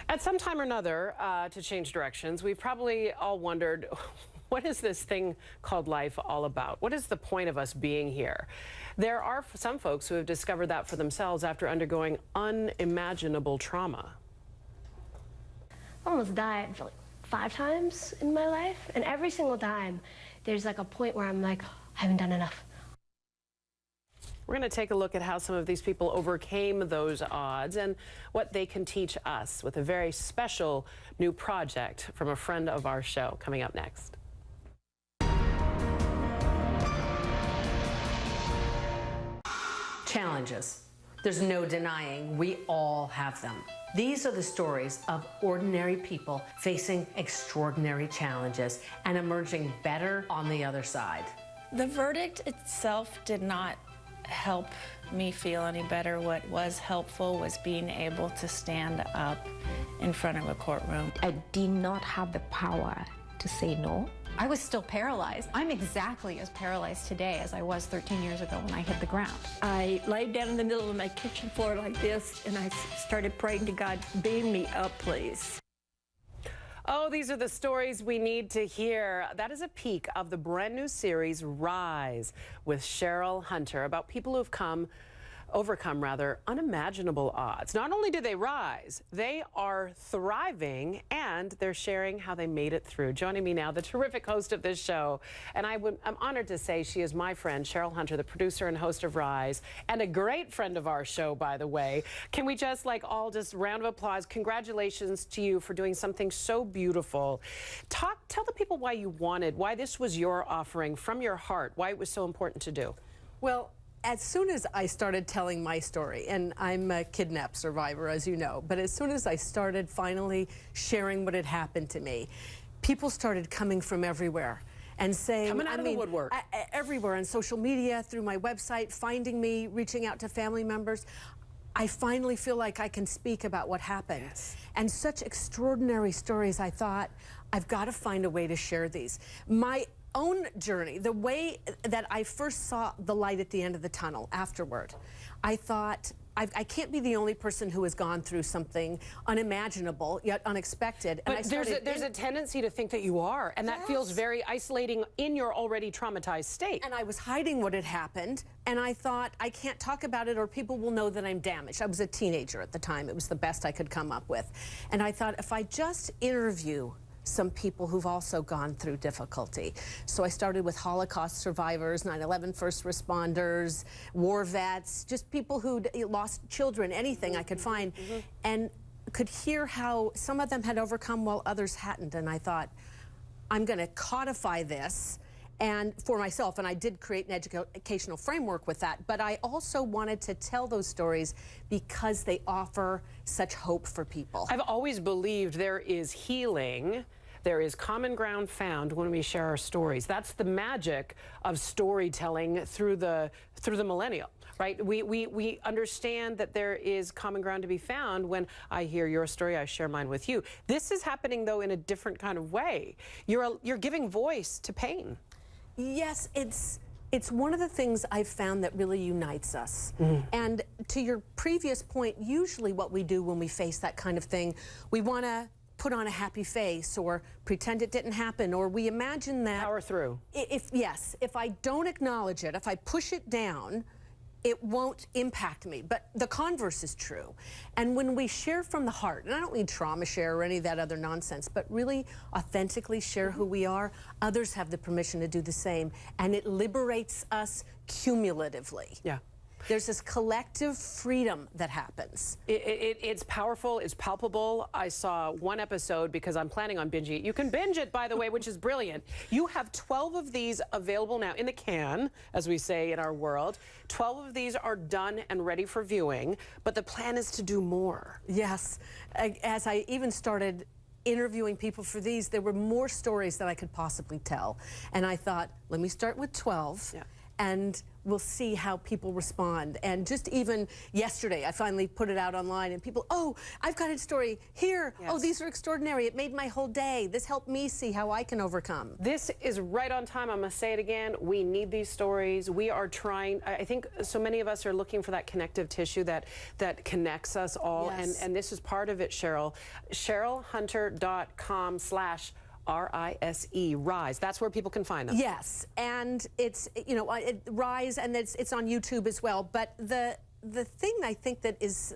At some time or another, to change directions, we've probably all wondered, what is this thing called life all about? What is the point of us being here? There are some folks who have discovered that for themselves after undergoing unimaginable trauma. I almost died like 5 times in my life, and every single time there's like a point where I'm like, I haven't done enough. We're going to take a look at how some of these people overcame those odds and what they can teach us with a very special new project from a friend of our show coming up next. Challenges. There's no denying we all have them. These are the stories of ordinary people facing extraordinary challenges and emerging better on the other side. The verdict itself did not help me feel any better. What was helpful was being able to stand up in front of a courtroom. I did not have the power to say no. I was still paralyzed. I'm exactly as paralyzed today as I was 13 years ago when I hit the ground. I laid down in the middle of my kitchen floor like this, and I started praying to God, beam me up, please. Oh, these are the stories we need to hear. That is a peek of the brand new series, Rise, with Cheryl Hunter, about people who have overcome unimaginable odds. Not only did they rise, they are thriving, and they're sharing how they made it through. Joining me now, the terrific host of this show, and I'm honored to say she is my friend, Cheryl Hunter, the producer and host of Rise, and a great friend of our show, by the way. Can we just round of applause? Congratulations to you for doing something so beautiful. Tell the people why this was your offering from your heart, why it was so important to do. Well, as soon as I started telling my story, and I'm a kidnap survivor, as you know, but as soon as I started finally sharing what had happened to me, people started coming from everywhere and saying, coming out of the woodwork. Everywhere on social media, through my website, finding me, reaching out to family members. I finally feel like I can speak about what happened. Yes. And such extraordinary stories, I thought, I've got to find a way to share these. My own journey, the way that I first saw the light at the end of the tunnel afterward, I thought, I can't be the only person who has gone through something unimaginable yet unexpected. But there's a tendency to think that you are, and that feels very isolating in your already traumatized state. And I was hiding what had happened, and I thought, I can't talk about it or people will know that I'm damaged. I was a teenager at the time. It was the best I could come up with. And I thought, if I just interview some people who've also gone through difficulty. So I started with Holocaust survivors, 9/11 first responders, war vets, just people who'd lost children, anything I could find, and could hear how some of them had overcome while others hadn't. And I thought, I'm going to codify this and for myself, and I did create an educational framework with that, but I also wanted to tell those stories because they offer such hope for people. I've always believed there is healing, there is common ground found when we share our stories. That's the magic of storytelling through the millennial, right? We understand that there is common ground to be found when I hear your story, I share mine with you. This is happening, though, in a different kind of way. You're giving voice to pain. Yes, it's one of the things I've found that really unites us. And to your previous point, usually what we do when we face that kind of thing, we want to put on a happy face or pretend it didn't happen, or we imagine that power through. If I don't acknowledge it, if I push it down, it won't impact me. But the converse is true. And when we share from the heart, and I don't mean trauma share or any of that other nonsense, but really authentically share who we are, others have the permission to do the same. And it liberates us cumulatively. Yeah. There's this collective freedom that happens. It's powerful, it's palpable. I saw one episode because I'm planning on binging it. You can binge it, by the way, which is brilliant. You have 12 of these available now in the can, as we say in our world. 12 of these are done and ready for viewing, but the plan is to do more. Yes. As I even started interviewing people for these, there were more stories that I could possibly tell. And I thought, let me start with 12. Yeah. And we'll see how people respond. And just even yesterday, I finally put it out online, and people, oh, I've got a story here. Yes. Oh, these are extraordinary. It made my whole day. This helped me see how I can overcome. This is right on time. I'm going to say it again. We need these stories. We are trying. I think so many of us are looking for that connective tissue that connects us all. Yes. And this is part of it, Cheryl. CherylHunter.com/RISE. Rise. That's where people can find them. Yes, and it's, you know, Rise, and it's on YouTube as well. But the thing I think that is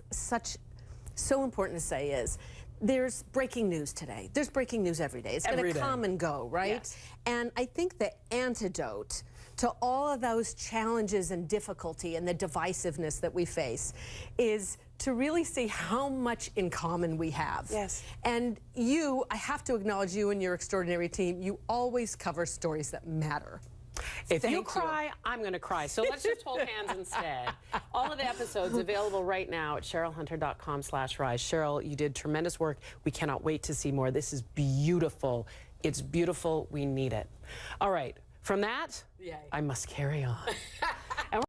so important to say is there's breaking news today. There's breaking news every day. It's going to come and go, right? Yes. And I think the antidote to all of those challenges and difficulty and the divisiveness that we face is to really see how much in common we have. Yes. And I have to acknowledge you and your extraordinary team. You always cover stories that matter. If you cry, I'm going to cry. So let's just hold hands instead. All of the episodes available right now at CherylHunter.com/rise. Cheryl, you did tremendous work. We cannot wait to see more. This is beautiful. It's beautiful. We need it. All right. From that, I must carry on.